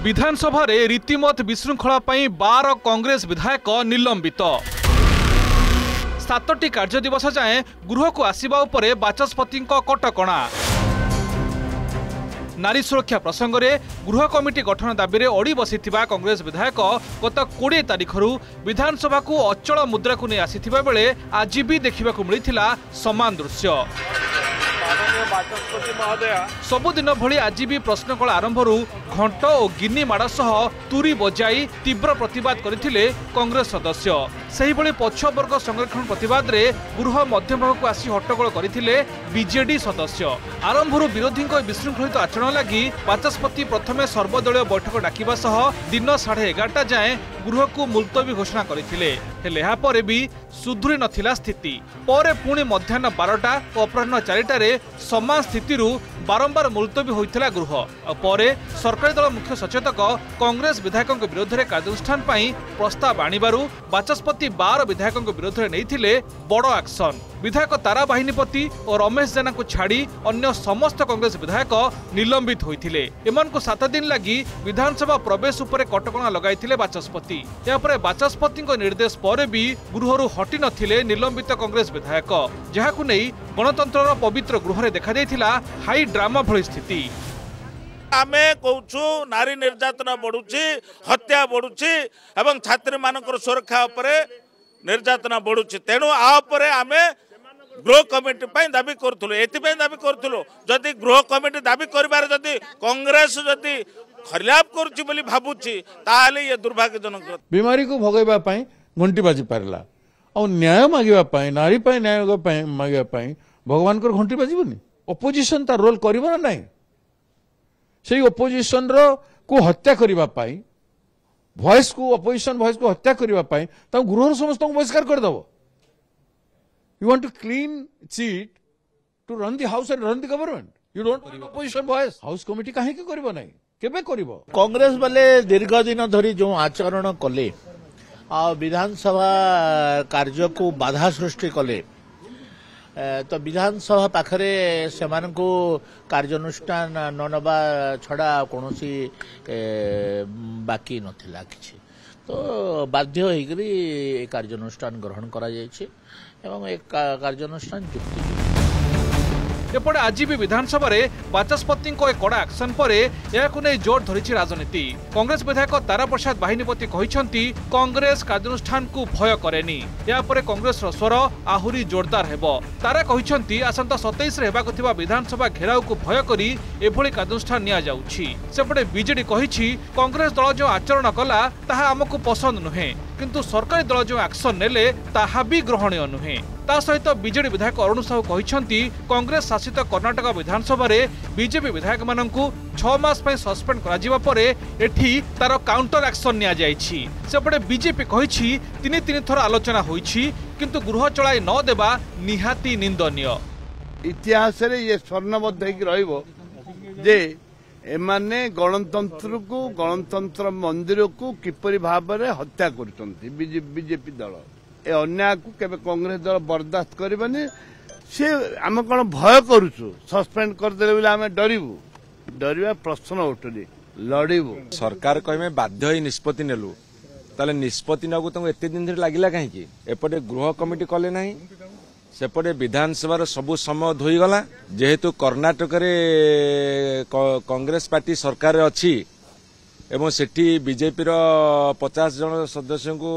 विधानसभा रीतिमत विशृंखला 12 कांग्रेस विधायक निलंबित। 7टी कार्य दिवस जाए गृह को आसवा उपरे बाचस्पति कटकणा। नारी सुरक्षा प्रसंग में गृह कमिटी गठन दाबी में अड़ी बसी कांग्रेस विधायक गत 20 तारिख विधानसभा को अचल मुद्रा को नहीं आसीथिबा बेले आज भी देखा मिलता समान दृश्य। सबुदिन भली आज भी प्रश्नकाल आरंभ घंट और गिनी माड़ सह तुरी बजाई तीव्र प्रतिवाद करथिले कांग्रेस सदस्य। सेहिभली पछवर्ग संरक्षण प्रतिवाद रे गृह मध्यभाग को आसी हट्टगोल करथिले बीजेडी सदस्य। आरंभ विरोधी विशृंखलित आचरण लगी बाचस्पति प्रथमे सर्वदलीय बैठक डाकिबा सह दिन 11:30 जाए गृह को मुलतवी घोषणा करथिले। हेले या परे भी सुधुरी नथिला स्थिति। परे पुणी मध्याह्न 12टा और अपराह्न 4टा रे समान स्थिति बारंबार मुलतवी होइथिला गृह। परे सरकारी दल मुख्य सचेतक कांग्रेस विधायकों विरोध में कार्यानुष्ठान प्रस्ताव आनिबारु बाचस्पति 12 विधायकों विरोध में नहीं बड़ एक्शन। विधायक तारा बाहिनीपति और रमेश जेना को छाड़ी अन्य समस्त कांग्रेस विधायक निलंबित होइथिले। एमनकु 7 दिन लगी विधानसभा प्रवेश उपरे कटकणा लगाइथिले बाचस्पति। यापर बाचस्पति निर्देश पर भी गृहरु हटि नथिले निलंबित कांग्रेस विधायक, जहाकु नहीं गणतंत्र पवित्र गृह में देखा देइथिला हाई ड्रामा भली स्थिति। आमे कहूँ नारी निर्यातना बढ़ुची, हत्या बढ़ुची एवं छात्री मानकर सुरक्षा उपरे निर्यातना बढ़ुची। तेणु आपरे आमे गृह कमिटी दाबी करूँ। एथिपाई दाबी करूँ जदि गृह कमिटी दाबी करिबार जदि कांग्रेस जदि खिलाफ करुच्ची बोली भाबुची ताले ये दुर्भाग्यजनक। बीमारी को भगैबा पई घंटी बाजी पारला और न्याय मागिबा पई नारी पई न्याय मागिबा पई भगवान को घंटी बाजीबनी। ओपोजिशन तार रोल करिबो ना नहीं। से ओपोजिशन रो को हत्या करिबा पई वॉइस को ओपोजिशन वॉइस को हत्या करिबा पई ता गृह समस्त को बहिष्कार कर दबो। You want to clean cheat to run the house and run the government. You don't want opposition voice. House committee काहे के करिबो नाही केबे करिबो। कांग्रेस वाले दीर्घ दिन धरी जो आचरण कले आ विधानसभा कार्य को बाधा सृष्टि कले तो विधानसभा पाखरे सेमान को कार्यानुष्ठान न नबा छड़ा कोनोसी बाकी नथिला किछि। तो बाध्य होइकरी कार्यानुष्ठान ग्रहण करा जायछि एवं एक कार्यानुष्ठान जुक्ति। एपटे आज भी विधानसभा रे बाचस्पति एक कड़ा एक्शन पर नहीं जोर धरी राजनीति। कांग्रेस विधायक तारा प्रसाद बाहिनीपति कहते कांग्रेस कार्यानुष्ठान को भय करेनी। यापर कांग्रेस स्वर आहुरी जोरदार हेबो। तारा कहते आसंता 27 रे हेबाकु थिबा विधानसभा घेराव को भय करी एभली कार्यानुष्ठान निया जाउछि। सेपटे बीजेडी कहिछि कांग्रेस दल जो आचरण कला ताहा हमकु पसंद नुहे, किंतु सरकारी दल जो एक्शन नेले ताहा भी ग्रहणीय नुहे। ता सहित बीजेडी विधायक अरुण साहू कहते कांग्रेस शासित कर्णाटक विधानसभा रे बीजेपी विधायक माननकु 6 मास पय सस्पेंड करा जिबा परे एठी तार काउंटर एक्शन निया जायछि। सेपटे बीजेपी कहिछि 3 थर आलोचना होइछि, किंतु गृह चलाई न देबा निहाती निंदनीय। इतिहास रे ये स्वर्णबद्ध होई रहइबो जे एमाने गणतंत्र मंदिर को किपरि भाव रे हत्या करछन्ती बीजेपी दल। ए अन्याय को केबे कांग्रेस दल बर्दाश्त करबनी। से आम कौन भय करूँ सस्पेंड करदे बोले आम डरबू डरवा प्रश्न उठुनी लड़बू। सरकार कहे बाध्य ही निष्पत्ति नेलु ताले निष्पत्ति नगु तुमको एते दिन धरि लागिला कहीं एपटे गृह कमिटी कले नाही सेपटे विधानसभा सबु समय धोई गला। जेहेतु कर्णाटक रे कांग्रेस पार्टी सरकार अच्छी एवं सेठी बीजेपी रो 50 जन सदस्यों को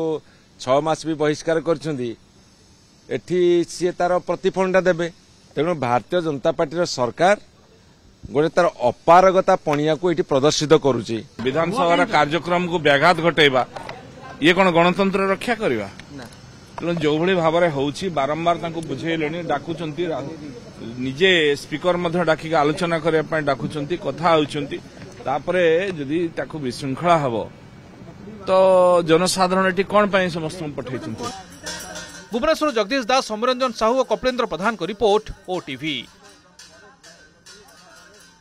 6 मास भी बहिष्कार करछन्ती। एठी सी तार प्रतिफलटा देबे। तेणु भारतीय जनता पार्टी सरकार गोटे तार अपारगता पणिया को एठी प्रदर्शित करुची। विधानसभा कार्यक्रम को व्याघात घटेबा ये कौन गणतंत्र रक्षा करवा। तेणु जो भली भाव में होउची बारंबार तांको बुझेलेनी डाकुचंती निजे स्पीकर मध्य डाकिक आलोचना करबा डाकुचंती कथा होउचंती। तापरे जदि ताको विशृंखला हबो तो जनसाधारण एठी कोन पई समस्त पठाइचंती। भुवनेश्वर जगदीश दास, समरंजन साहू और कपिलेन्द्र प्रधान को रिपोर्ट, ओटीवी।